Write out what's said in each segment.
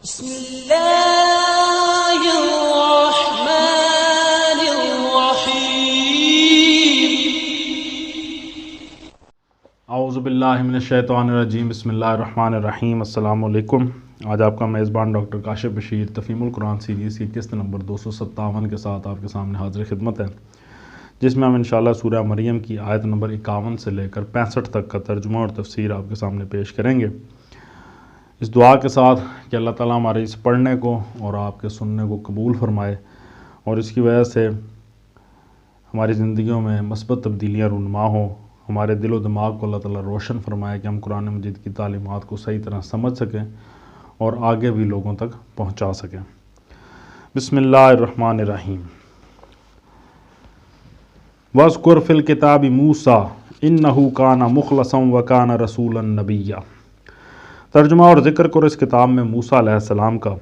بسم اللہ الرحمن الرحیم۔ اعوذ باللہ من الشیطان الرجیم، بسم اللہ الرحمن الرحیم۔ السلام علیکم۔ آج آپ کا میزبان ڈاکٹر کاشف بشیر تفہیم القرآن سیریز کی قسط نمبر 257 کے ساتھ آپ کے سامنے حاضر خدمت ہے، جس میں ہم انشاءاللہ سورہ مریم کی آیت نمبر 51 سے لے کر 65 تک کا ترجمہ اور تفسیر آپ کے سامنے پیش کریں گے، اس دعا کے ساتھ کہ اللہ تعالیٰ ہمارے اس پڑھنے کو اور آپ کے سننے کو قبول فرمائے اور اس کی وجہ سے ہماری زندگیوں میں مثبت تبدیلیاں رونما ہوں، ہمارے دل و دماغ کو اللہ تعالیٰ روشن فرمائے کہ ہم قرآن مجید کی تعلیمات کو صحیح طرح سمجھ سکیں اور آگے بھی لوگوں تک پہنچا سکیں۔ بسم اللہ الرحمن الرحیم۔ وَاذْكُرْ فِي الْكِتَابِ مُوسَىٰ إِنَّهُ كَانَ مُخْلَصًا وَكَانَ رَسُولًا نَبِيًّا۔ ترجمہ اور ذکر کرو اس کتاب میں موسیٰ علیہ السلام کا،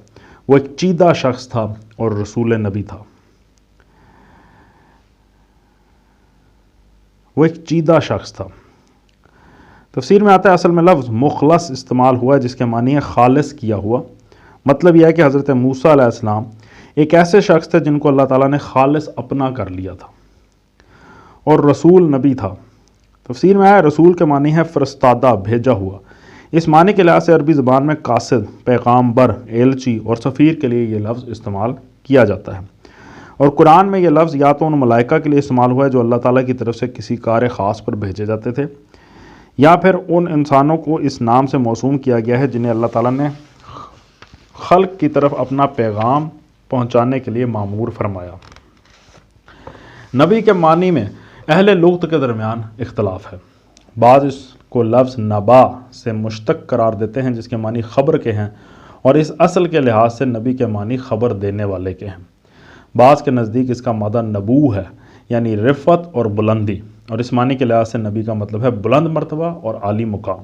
وہ ایک چیدہ شخص تھا اور رسول نبی تھا۔ وہ ایک چیدہ شخص تھا۔ تفسیر میں آتا ہے اصل میں لفظ مخلص استعمال ہوا ہے جس کے معنی ہے خالص کیا ہوا۔ مطلب یہ ہے کہ حضرت موسیٰ علیہ السلام ایک ایسے شخص تھے جن کو اللہ تعالیٰ نے خالص اپنا کر لیا تھا اور رسول نبی تھا۔ تفسیر میں آیا رسول کے معنی ہے فرستادہ، بھیجا ہوا۔ اس معنی کے لحاظ سے عربی زبان میں قاصد، پیغامبر، ایلچی اور سفیر کے لیے یہ لفظ استعمال کیا جاتا ہے، اور قرآن میں یہ لفظ یا تو ان ملائکہ کے لیے استعمال ہوا ہے جو اللہ تعالیٰ کی طرف سے کسی کار خاص پر بھیجے جاتے تھے، یا پھر ان انسانوں کو اس نام سے موسوم کیا گیا ہے جنہیں اللہ تعالیٰ نے خلق کی طرف اپنا پیغام پہنچانے کے لیے مامور فرمایا۔ نبی کے معنی میں اہل لغت کے درمیان اختلاف ہے۔ بعض اس کو لفظ نبا سے مشتق قرار دیتے ہیں جس کے معنی خبر کے ہیں، اور اس اصل کے لحاظ سے نبی کے معنی خبر دینے والے کے ہیں۔ بعض کے نزدیک اس کا مادہ نبو ہے، یعنی رفعت اور بلندی، اور اس معنی کے لحاظ سے نبی کا مطلب ہے بلند مرتبہ اور عالی مقام۔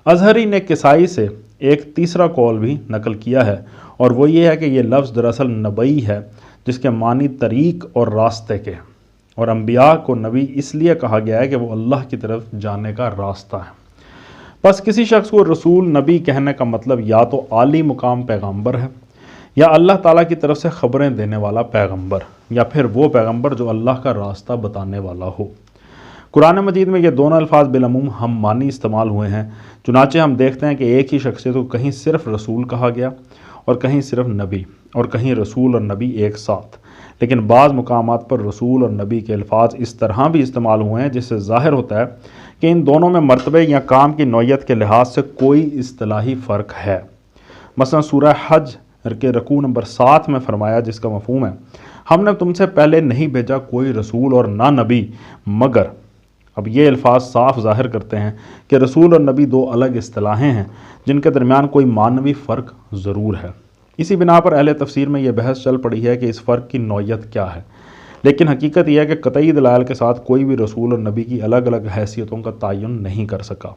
ازہری نے کسائی سے ایک تیسرا قول بھی نقل کیا ہے، اور وہ یہ ہے کہ یہ لفظ دراصل نبی ہے جس کے معنی طریق اور راستے کے ہیں، اور انبیاء کو نبی اس لیے کہا گیا ہے کہ وہ اللہ کی طرف جانے کا راستہ ہے۔ بس کسی شخص کو رسول نبی کہنے کا مطلب یا تو عالی مقام پیغمبر ہے، یا اللہ تعالیٰ کی طرف سے خبریں دینے والا پیغمبر، یا پھر وہ پیغمبر جو اللہ کا راستہ بتانے والا ہو۔ قرآن مجید میں یہ دونوں الفاظ بالعموم ہم معنی استعمال ہوئے ہیں، چنانچہ ہم دیکھتے ہیں کہ ایک ہی شخصیت کو کہیں صرف رسول کہا گیا اور کہیں صرف نبی، اور کہیں رسول اور نبی ایک ساتھ۔ لیکن بعض مقامات پر رسول اور نبی کے الفاظ اس طرح بھی استعمال ہوئے ہیں جس سے ظاہر ہوتا ہے کہ ان دونوں میں مرتبے یا کام کی نوعیت کے لحاظ سے کوئی اصطلاحی فرق ہے۔ مثلا سورہ حج کے رکوع نمبر 7 میں فرمایا، جس کا مفہوم ہے ہم نے تم سے پہلے نہیں بھیجا کوئی رسول اور نہ نبی مگر۔ اب یہ الفاظ صاف ظاہر کرتے ہیں کہ رسول اور نبی دو الگ اصطلاحیں ہیں جن کے درمیان کوئی معنوی فرق ضرور ہے۔ اسی بنا پر اہل تفسیر میں یہ بحث چل پڑی ہے کہ اس فرق کی نوعیت کیا ہے، لیکن حقیقت یہ ہے کہ قطعی دلائل کے ساتھ کوئی بھی رسول اور نبی کی الگ الگ حیثیتوں کا تعین نہیں کر سکا۔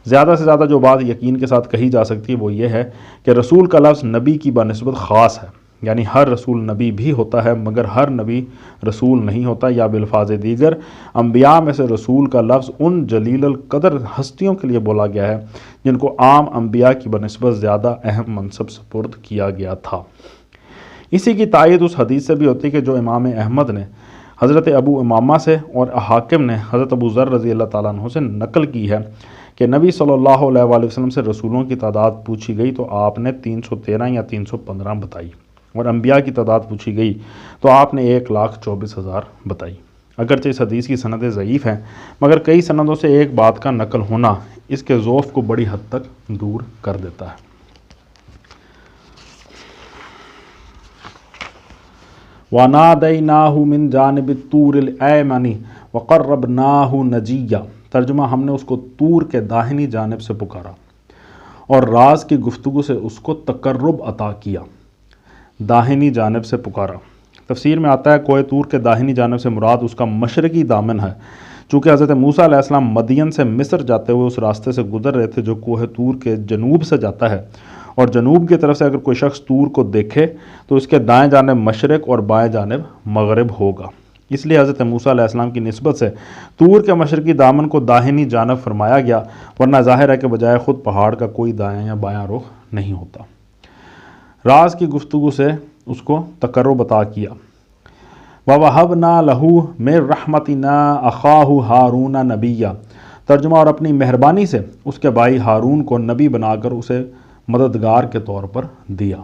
زیادہ سے زیادہ جو بات یقین کے ساتھ کہی جا سکتی ہے وہ یہ ہے کہ رسول کا لفظ نبی کی بنسبت خاص ہے، یعنی ہر رسول نبی بھی ہوتا ہے مگر ہر نبی رسول نہیں ہوتا، یا بالفاظ دیگر انبیاء میں سے رسول کا لفظ ان جلیل القدر ہستیوں کے لیے بولا گیا ہے جن کو عام انبیاء کی بنسبت زیادہ اہم منصب سپرد کیا گیا تھا۔ اسی کی تائید اس حدیث سے بھی ہوتی ہے کہ جو امام احمد نے حضرت ابو امامہ سے اور حاکم نے حضرت ابو ذر رضی اللہ تعالیٰ عنہ سے نقل کی ہے کہ نبی صلی اللہ علیہ وآلہ وسلم سے رسولوں کی تعداد پوچھی گئی تو آپ نے 313 یا 315 بتائی، اور انبیاء کی تعداد پوچھی گئی تو آپ نے 1,24,000 بتائی۔ اگرچہ اس حدیث کی سندیں ضعیف ہیں مگر کئی سندوں سے ایک بات کا نقل ہونا اس کے ضعف کو بڑی حد تک دور کر دیتا ہے۔ وَنَادَيْنَاهُ مِنْ جَانِبِ الطُّورِ الْأَيْمَنِ وَقَرَّبْنَاهُ نَجِيًّا۔ ترجمہ ہم نے اس کو طور کے داہنی جانب سے پکارا اور راز کی گفتگو سے اس کو تقرب عطا کیا۔ داہنی جانب سے پکارا، تفسیر میں آتا ہے کوہ طور کے داہنی جانب سے مراد اس کا مشرقی دامن ہے، چونکہ حضرت موسیٰ علیہ السلام مدین سے مصر جاتے ہوئے اس راستے سے گزر رہے تھے جو کوہ طور کے جنوب سے جاتا ہے، اور جنوب کی طرف سے اگر کوئی شخص طور کو دیکھے تو اس کے دائیں جانب مشرق اور بائیں جانب مغرب ہوگا۔ اس لیے حضرت موسیٰ علیہ السلام کی نسبت سے طور کے مشرقی دامن کو داہنی جانب فرمایا گیا، ورنہ ظاہر ہے کہ بجائے خود پہاڑ کا کوئی دائیں یا بایاں رخ نہیں ہوتا۔ راز کی گفتگو سے اس کو تقرب عطا کیا۔ وَوَهَبْنَا لَهُ مِن رَحْمَتِنَا أَخَاهُ هَارُونَ نَبِيًّا، ترجمہ، اور اپنی مہربانی سے اس کے بھائی ہارون کو نبی بنا کر اسے مددگار کے طور پر دیا۔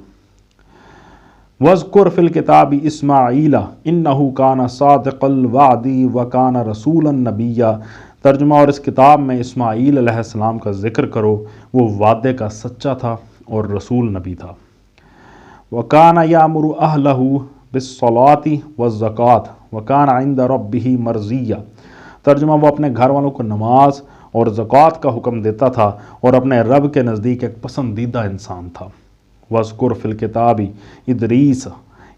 وَاذْكُرْ فِي الْكِتَابِ إِسْمَاعِيلَ إِنَّهُ كَانَ صَادِقَ الْوَعْدِ وَكَانَ رَسُولًا نَبِيًّا، ترجمہ، اور اس کتاب میں اسماعیل علیہ السلام کا ذکر کرو، وہ وعدے کا سچا تھا اور رسول نبی تھا۔ وَكَانَ يَأْمُرُ أَهْلَهُ بِالصَّلَاةِ وَالزَّكَاةِ وَكَانَ عِندَ رَبِّهِ مَرْضِيًّا، ترجمہ، وہ اپنے گھر والوں کو نماز اور زکوٰۃ کا حکم دیتا تھا اور اپنے رب کے نزدیک ایک پسندیدہ انسان تھا۔ وَاذْكُرْ فِي الْكِتَابِ إِدْرِيسَ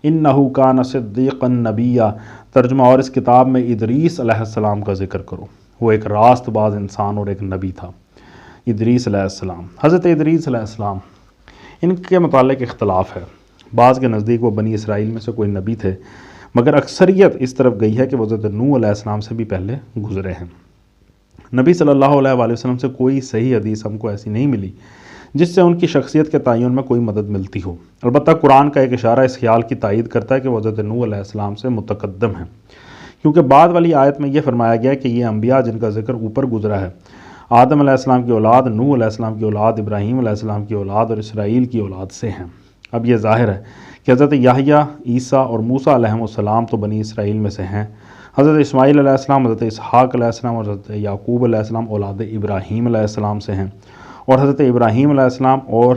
إِنَّهُ كَانَ صِدِّيقًا نَبِيًّا، ترجمہ، اور اس کتاب میں ادریس علیہ السلام کا ذکر کرو، وہ ایک راست باز انسان اور ایک نبی تھا۔ ادریس علیہ السلام، حضرت ادریس علیہ السلام، ان کے متعلق اختلاف ہے۔ بعض کے نزدیک وہ بنی اسرائیل میں سے کوئی نبی تھے، مگر اکثریت اس طرف گئی ہے کہ وہ حضرت نوح علیہ السلام سے بھی پہلے گزرے ہیں۔ نبی صلی اللہ علیہ وآلہ وسلم سے کوئی صحیح حدیث ہم کو ایسی نہیں ملی جس سے ان کی شخصیت کے تعین میں کوئی مدد ملتی ہو۔ البتہ قرآن کا ایک اشارہ اس خیال کی تائید کرتا ہے کہ وہ حضرت نوح علیہ السلام سے متقدم ہیں، کیونکہ بعد والی آیت میں یہ فرمایا گیا ہے کہ یہ انبیاء جن کا ذکر اوپر گزرا ہے، آدم علیہ السلام کی اولاد، نوح علیہ السلام کی اولاد، ابراہیم علیہ السلام کی اولاد اور اسرائیل کی اولاد سے ہیں۔ اب یہ ظاہر ہے کہ حضرت یحییٰ، عیسیٰ اور موسیٰ علیہ السلام تو بنی اسرائیل میں سے ہیں۔ حضرت اسماعیل علیہ السلام، حضرت اسحاق علیہ السلام اور حضرت یعقوب علیہ السلام اولاد ابراہیم علیہ السلام سے ہیں، اور حضرت ابراہیم علیہ السلام اور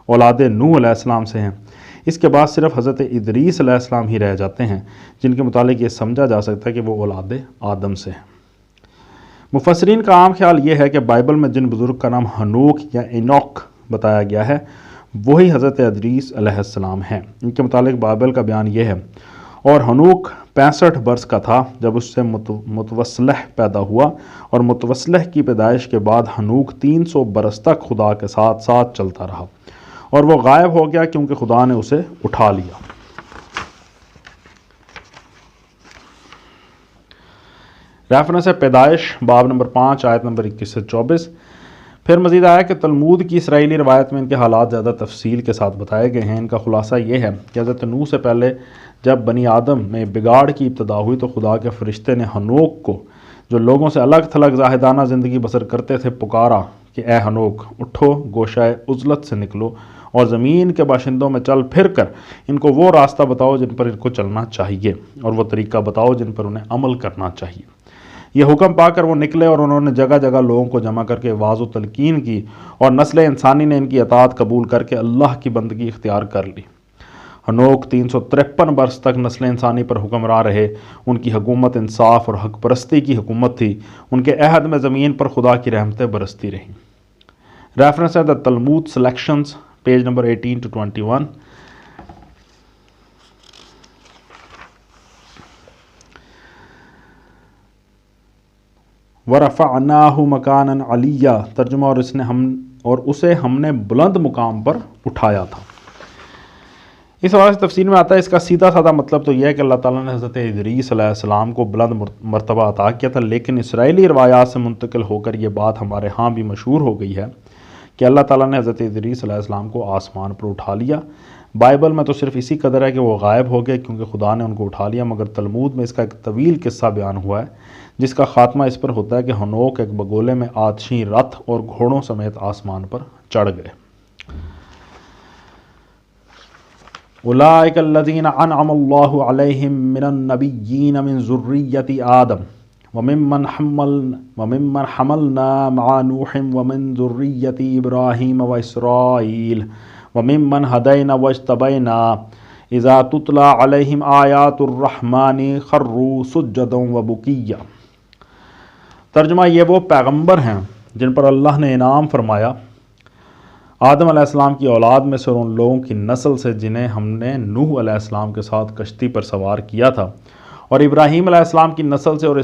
اولاد نوح علیہ السلام سے ہیں۔ اس کے بعد صرف حضرت ادریس علیہ السلام ہی رہ جاتے ہیں جن کے متعلق یہ سمجھا جا سکتا ہے کہ وہ اولاد آدم سے ہیں۔ مفسرین کا عام خیال یہ ہے کہ بائبل میں جن بزرگ کا نام ہنوک یا اینوک بتایا گیا ہے وہی حضرت ادریس علیہ السلام ہیں۔ ان کے متعلق بائبل کا بیان یہ ہے، اور ہنوک 65 برس کا تھا جب اس سے متوسلح پیدا ہوا، اور متوسلح کی پیدائش کے بعد ہنوک 300 برس تک خدا کے ساتھ ساتھ چلتا رہا، اور وہ غائب ہو گیا کیونکہ خدا نے اسے اٹھا لیا۔ ریفرنس ہے پیدائش باب نمبر 5 آیت نمبر 21 سے 24۔ پھر مزید آیا کہ تلمود کی اسرائیلی روایت میں ان کے حالات زیادہ تفصیل کے ساتھ بتائے گئے ہیں۔ ان کا خلاصہ یہ ہے کہ حضرت نوح سے پہلے جب بنی آدم میں بگاڑ کی ابتدا ہوئی تو خدا کے فرشتے نے ہنوک کو، جو لوگوں سے الگ تھلگ زاہدانہ زندگی بسر کرتے تھے، پکارا کہ اے ہنوک، اٹھو، گوشہ عزلت سے نکلو اور زمین کے باشندوں میں چل پھر کر ان کو وہ راستہ بتاؤ جن پر ان کو چلنا چاہیے، اور وہ طریقہ بتاؤ جن پر انہیں عمل کرنا چاہیے۔ یہ حکم پا کر وہ نکلے، اور انہوں نے جگہ جگہ لوگوں کو جمع کر کے واعظ و تلقین کی، اور نسل انسانی نے ان کی اطاعت قبول کر کے اللہ کی بندگی اختیار کر لی۔ ہنوک 353 برس تک نسل انسانی پر حکمراں رہے۔ ان کی حکومت انصاف اور حق پرستی کی حکومت تھی۔ ان کے عہد میں زمین پر خدا کی رحمتیں برستی رہیں۔ ریفرنس ہے دا تلمود سلیکشنز، پیج نمبر 18 to 21۔ وَرَفَعْنَاهُ مَكَانًا عَلِيًّا، ترجمہ، اور اسے ہم نے بلند مقام پر اٹھایا تھا۔ اس حوالے سے تفسیر میں آتا ہے، اس کا سیدھا سادہ مطلب تو یہ ہے کہ اللہ تعالیٰ نے حضرت ادریس علیہ السلام کو بلند مرتبہ عطا کیا تھا، لیکن اسرائیلی روایات سے منتقل ہو کر یہ بات ہمارے ہاں بھی مشہور ہو گئی ہے کہ اللہ تعالیٰ نے حضرت ادریس علیہ السلام کو آسمان پر اٹھا لیا۔ بائبل میں تو صرف اسی قدر ہے کہ وہ غائب ہو گئے کیونکہ خدا نے ان کو اٹھا لیا، مگر تلمود میں اس کا ایک طویل قصہ بیان ہوا ہے جس کا خاتمہ اس پر ہوتا ہے کہ ہنوک ایک بگولے میں آتشیں رتھ اور گھوڑوں سمیت آسمان پر چڑھ گئے۔ اولئک الذین انعم اللہ علیہم من النبیین من ذریۃ آدم وممن حملنا مع نوح ومن ذریۃ ابراہیم واسرائیل وممن ہدینا واجتبینا اذا تتلی علیہم آیات الرحمن خروا سجدا وبکیا۔ ترجمہ، یہ وہ پیغمبر ہیں جن پر اللہ نے انعام فرمایا آدم علیہ السلام کی اولاد میں سے اور ان لوگوں کی نسل سے جنہیں ہم نے نوح علیہ السلام کے ساتھ کشتی پر سوار کیا تھا، اور ابراہیم علیہ السلام کی نسل سے اور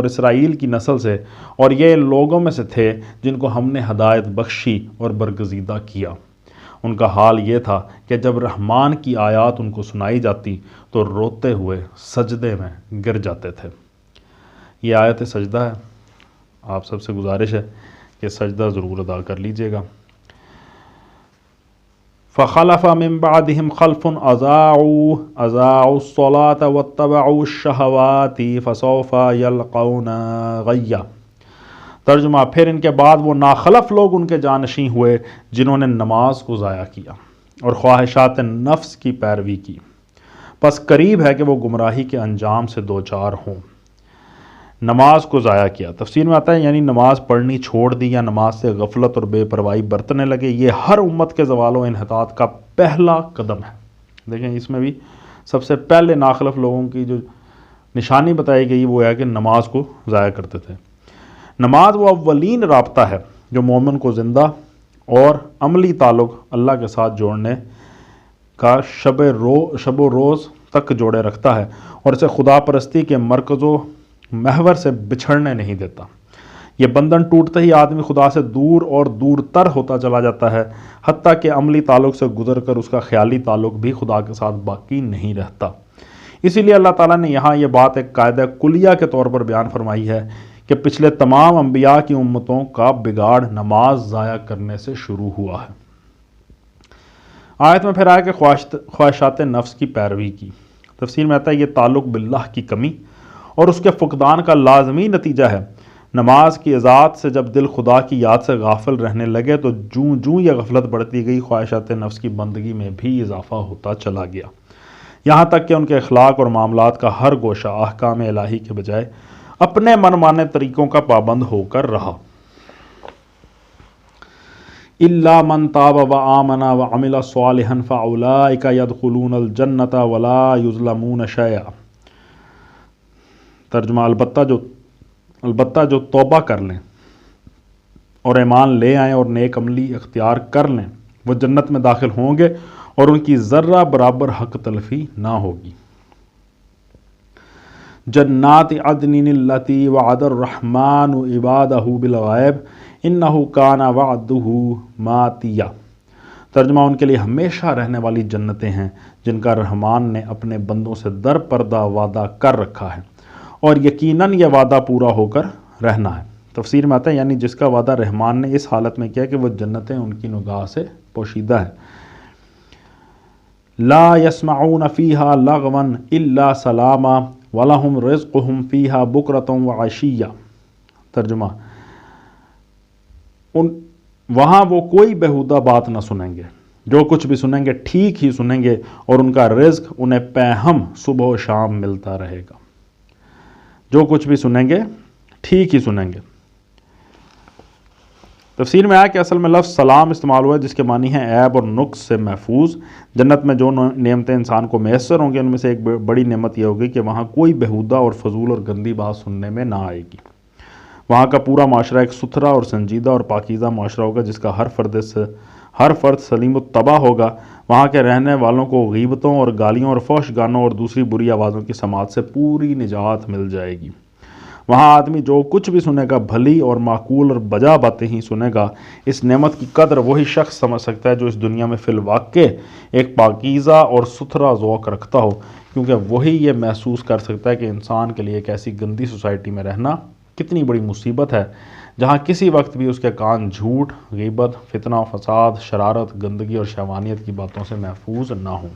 اسرائیل کی نسل سے، اور یہ لوگوں میں سے تھے جن کو ہم نے ہدایت بخشی اور برگزیدہ کیا۔ ان کا حال یہ تھا کہ جب رحمان کی آیات ان کو سنائی جاتی تو روتے ہوئے سجدے میں گر جاتے تھے۔ یہ آیت سجدہ ہے، آپ سب سے گزارش ہے کہ سجدہ ضرور ادا کر لیجئے گا۔ فخلف من بعدهم خلف اضاعوا الصلاة واتبعوا الشهوات فسوف يلقون غیا۔ ترجمہ، پھر ان کے بعد وہ ناخلف لوگ ان کے جانشین ہوئے جنہوں نے نماز کو ضائع کیا اور خواہشات نفس کی پیروی کی، پس قریب ہے کہ وہ گمراہی کے انجام سے دوچار ہوں۔ نماز کو ضائع کیا، تفسیر میں آتا ہے یعنی نماز پڑھنی چھوڑ دی یا نماز سے غفلت اور بے پرواہی برتنے لگے۔ یہ ہر امت کے زوال و انحطاط کا پہلا قدم ہے۔ دیکھیں اس میں بھی سب سے پہلے ناخلف لوگوں کی جو نشانی بتائی گئی وہ ہے کہ نماز کو ضائع کرتے تھے۔ نماز وہ اولین رابطہ ہے جو مومن کو زندہ اور عملی تعلق اللہ کے ساتھ جوڑنے کا شب و روز تک جوڑے رکھتا ہے اور اسے خدا پرستی کے مرکز و محور سے بچھڑنے نہیں دیتا۔ یہ بندھن ٹوٹتے ہی آدمی خدا سے دور اور دور تر ہوتا چلا جاتا ہے، حتیٰ کہ عملی تعلق سے گزر کر اس کا خیالی تعلق بھی خدا کے ساتھ باقی نہیں رہتا۔ اسی لیے اللہ تعالیٰ نے یہاں یہ بات ایک قاعدہ کلیہ کے طور پر بیان فرمائی ہے کہ پچھلے تمام انبیاء کی امتوں کا بگاڑ نماز ضائع کرنے سے شروع ہوا ہے۔ آیت میں پھر آیا کہ خواہشات نفس کی پیروی کی، تفسیر میں آتا ہے یہ تعلق باللہ کی کمی اور اس کے فقدان کا لازمی نتیجہ ہے۔ نماز کی اذاعت سے جب دل خدا کی یاد سے غافل رہنے لگے تو جوں یہ غفلت بڑھتی گئی، خواہشات نفس کی بندگی میں بھی اضافہ ہوتا چلا گیا، یہاں تک کہ ان کے اخلاق اور معاملات کا ہر گوشہ احکام الہی کے بجائے اپنے من مانے طریقوں کا پابند ہو کر رہا۔ الا من تاب وآمن وعمل صالحا فاولئک يدخلون الجنۃ ولا یظلمون شیئا۔ ترجمہ، البتہ جو توبہ کر لیں اور ایمان لے آئیں اور نیک عملی اختیار کر لیں وہ جنت میں داخل ہوں گے اور ان کی ذرہ برابر حق تلفی نہ ہوگی۔ جنات عدن التی وعد الرحمن عبادہ بالغیب انہ کان وعدہ ماتیا۔ ترجمہ، ان کے لیے ہمیشہ رہنے والی جنتیں ہیں جن کا رحمان نے اپنے بندوں سے در پردہ وعدہ کر رکھا ہے اور یقیناً یہ وعدہ پورا ہو کر رہنا ہے۔ تفسیر میں آتا ہے یعنی جس کا وعدہ رحمان نے اس حالت میں کیا کہ وہ جنتیں ان کی نگاہ سے پوشیدہ ہیں۔ لا يسمعون فیہا لغوا الا سلاما وَلَهُمْ رِزْقُهُمْ فِيهَا بُكْرَةٌ وَعَشِيًّا۔ ترجمہ، وہاں وہ کوئی بیہودہ بات نہ سنیں گے، جو کچھ بھی سنیں گے ٹھیک ہی سنیں گے اور ان کا رزق انہیں پیہم صبح و شام ملتا رہے گا۔ جو کچھ بھی سنیں گے ٹھیک ہی سنیں گے۔ تفسیر میں آیا کہ اصل میں لفظ سلام استعمال ہوا ہے جس کے معنی ہیں عیب اور نقص سے محفوظ۔ جنت میں جو نعمتیں انسان کو میسر ہوں گے ان میں سے ایک بڑی نعمت یہ ہوگی کہ وہاں کوئی بیہودہ اور فضول اور گندی بات سننے میں نہ آئے گی۔ وہاں کا پورا معاشرہ ایک ستھرا اور سنجیدہ اور پاکیزہ معاشرہ ہوگا جس کا ہر فرد سلیم الطبع ہوگا۔ وہاں کے رہنے والوں کو غیبتوں اور گالیوں اور فحش گانوں اور دوسری بری آوازوں کی سماعت سے پوری نجات مل جائے گی۔ وہاں آدمی جو کچھ بھی سنے گا بھلی اور معقول اور بجا باتیں ہی سنے گا۔ اس نعمت کی قدر وہی شخص سمجھ سکتا ہے جو اس دنیا میں فی الواقع ایک پاکیزہ اور ستھرا ذوق رکھتا ہو، کیونکہ وہی یہ محسوس کر سکتا ہے کہ انسان کے لیے ایک ایسی گندی سوسائٹی میں رہنا کتنی بڑی مصیبت ہے جہاں کسی وقت بھی اس کے کان جھوٹ، غیبت، فتنہ و فساد، شرارت، گندگی اور شیطانیت کی باتوں سے محفوظ نہ ہوں۔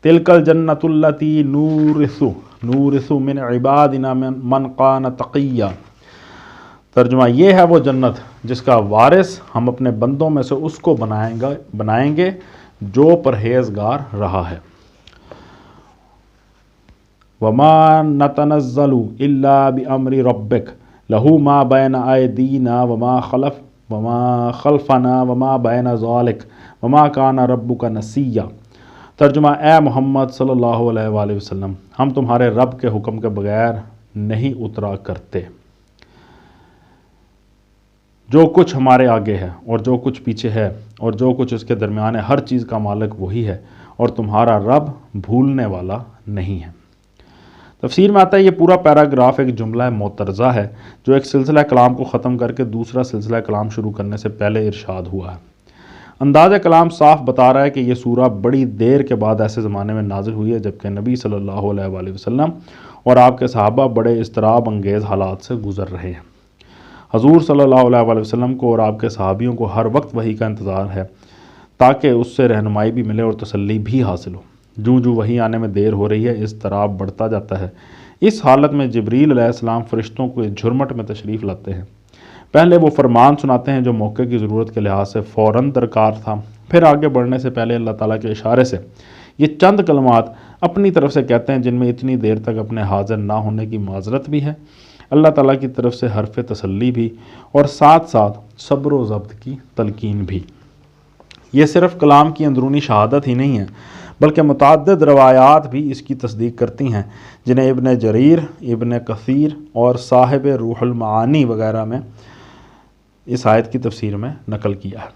تلک الجنۃ التی نورث من عبادنا من کان تقیا۔ ترجمہ، یہ ہے وہ جنت جس کا وارث ہم اپنے بندوں میں سے اس کو بنائیں گے جو پرہیزگار رہا ہے۔ وما نتنزل الا بامر ربک لہ ما بین ایدینا وما خلفنا وما بین ذلک وما کان ربک نسیا۔ ترجمہ، اے محمد صلی اللہ علیہ وآلہ وسلم، ہم تمہارے رب کے حکم کے بغیر نہیں اترا کرتے۔ جو کچھ ہمارے آگے ہے اور جو کچھ پیچھے ہے اور جو کچھ اس کے درمیان ہے، ہر چیز کا مالک وہی ہے اور تمہارا رب بھولنے والا نہیں ہے۔ تفسیر میں آتا ہے یہ پورا پیراگراف ایک جملہ معترضہ ہے جو ایک سلسلہ کلام کو ختم کر کے دوسرا سلسلہ کلام شروع کرنے سے پہلے ارشاد ہوا ہے۔ انداز کلام صاف بتا رہا ہے کہ یہ سورہ بڑی دیر کے بعد ایسے زمانے میں نازل ہوئی ہے جبکہ نبی صلی اللہ علیہ وآلہ وسلم اور آپ کے صحابہ بڑے اضطراب انگیز حالات سے گزر رہے ہیں۔ حضور صلی اللہ علیہ وسلم کو اور آپ کے صحابیوں کو ہر وقت وحی کا انتظار ہے تاکہ اس سے رہنمائی بھی ملے اور تسلی بھی حاصل ہو۔ جوں جوں وحی آنے میں دیر ہو رہی ہے اضطراب بڑھتا جاتا ہے۔ اس حالت میں جبریل علیہ السلام فرشتوں کو اس جھرمٹ میں تشریف لاتے ہیں۔ پہلے وہ فرمان سناتے ہیں جو موقع کی ضرورت کے لحاظ سے فوراً درکار تھا، پھر آگے بڑھنے سے پہلے اللہ تعالیٰ کے اشارے سے یہ چند کلمات اپنی طرف سے کہتے ہیں جن میں اتنی دیر تک اپنے حاضر نہ ہونے کی معذرت بھی ہے، اللہ تعالیٰ کی طرف سے حرف تسلی بھی، اور ساتھ ساتھ صبر و ضبط کی تلقین بھی۔ یہ صرف کلام کی اندرونی شہادت ہی نہیں ہے بلکہ متعدد روایات بھی اس کی تصدیق کرتی ہیں جنہیں ابن جریر، ابن کثیر اور صاحب روح المعانی وغیرہ میں اس آیت کی تفسیر میں نقل کیا ہے۔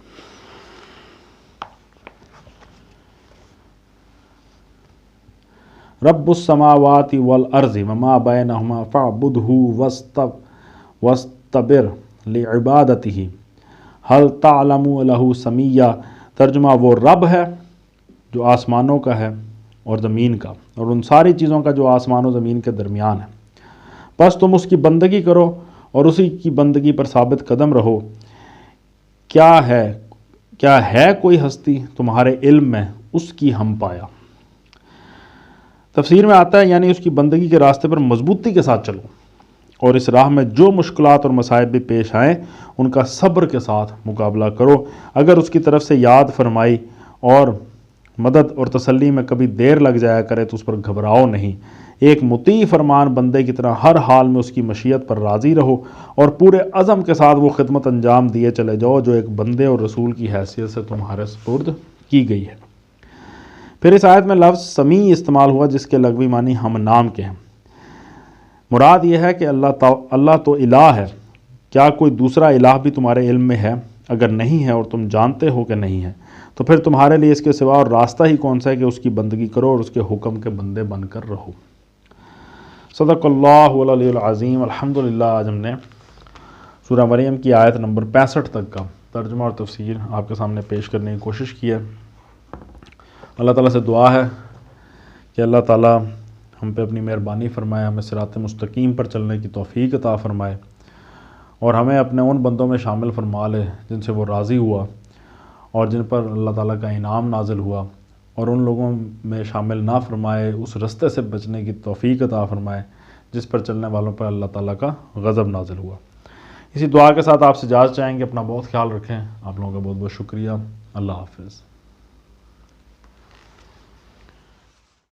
رب السماوات والارض وما بینہما فاعبدہ واصطبر لعبادتہ هل تعلم لہ سمیہ۔ ترجمہ وہ رب ہے جو آسمانوں کا ہے اور زمین کا اور ان ساری چیزوں کا جو آسمان و زمین کے درمیان ہے، بس تم اس کی بندگی کرو اور اسی کی بندگی پر ثابت قدم رہو۔ کیا ہے کوئی ہستی تمہارے علم میں اس کی ہم پایا۔ تفسیر میں آتا ہے یعنی اس کی بندگی کے راستے پر مضبوطی کے ساتھ چلو اور اس راہ میں جو مشکلات اور مصائب بھی پیش آئیں ان کا صبر کے ساتھ مقابلہ کرو۔ اگر اس کی طرف سے یاد فرمائی اور مدد اور تسلی میں کبھی دیر لگ جایا کرے تو اس پر گھبراؤ نہیں۔ ایک مطیع فرمان بندے کی طرح ہر حال میں اس کی مشیت پر راضی رہو اور پورے عزم کے ساتھ وہ خدمت انجام دیے چلے جاؤ جو ایک بندے اور رسول کی حیثیت سے تمہارے سپرد کی گئی ہے۔ پھر اس آیت میں لفظ سمیع استعمال ہوا جس کے لغوی معنی ہم نام کے ہیں۔ مراد یہ ہے کہ اللہ تو الہ ہے، کیا کوئی دوسرا الہ بھی تمہارے علم میں ہے؟ اگر نہیں ہے اور تم جانتے ہو کہ نہیں ہے تو پھر تمہارے لیے اس کے سوا اور راستہ ہی کون سا ہے کہ اس کی بندگی کرو اور اس کے حکم کے بندے بن کر رہو۔ صدق اللہ العلی العظیم۔ الحمدللہ آج ہم نے سورہ مریم کی آیت نمبر 65 تک کا ترجمہ اور تفسیر آپ کے سامنے پیش کرنے کی کوشش کی ہے۔ اللہ تعالیٰ سے دعا ہے کہ اللہ تعالیٰ ہم پہ اپنی مہربانی فرمائے، ہمیں صراط مستقیم پر چلنے کی توفیق عطا فرمائے اور ہمیں اپنے ان بندوں میں شامل فرما لے جن سے وہ راضی ہوا اور جن پر اللہ تعالیٰ کا انعام نازل ہوا، اور ان لوگوں میں شامل نہ فرمائے، اس رستے سے بچنے کی توفیق عطا فرمائے جس پر چلنے والوں پر اللہ تعالیٰ کا غضب نازل ہوا۔ اسی دعا کے ساتھ آپ سے اجازت چاہیں گے، اپنا بہت خیال رکھیں۔ آپ لوگوں کا بہت بہت شکریہ۔ اللہ حافظ۔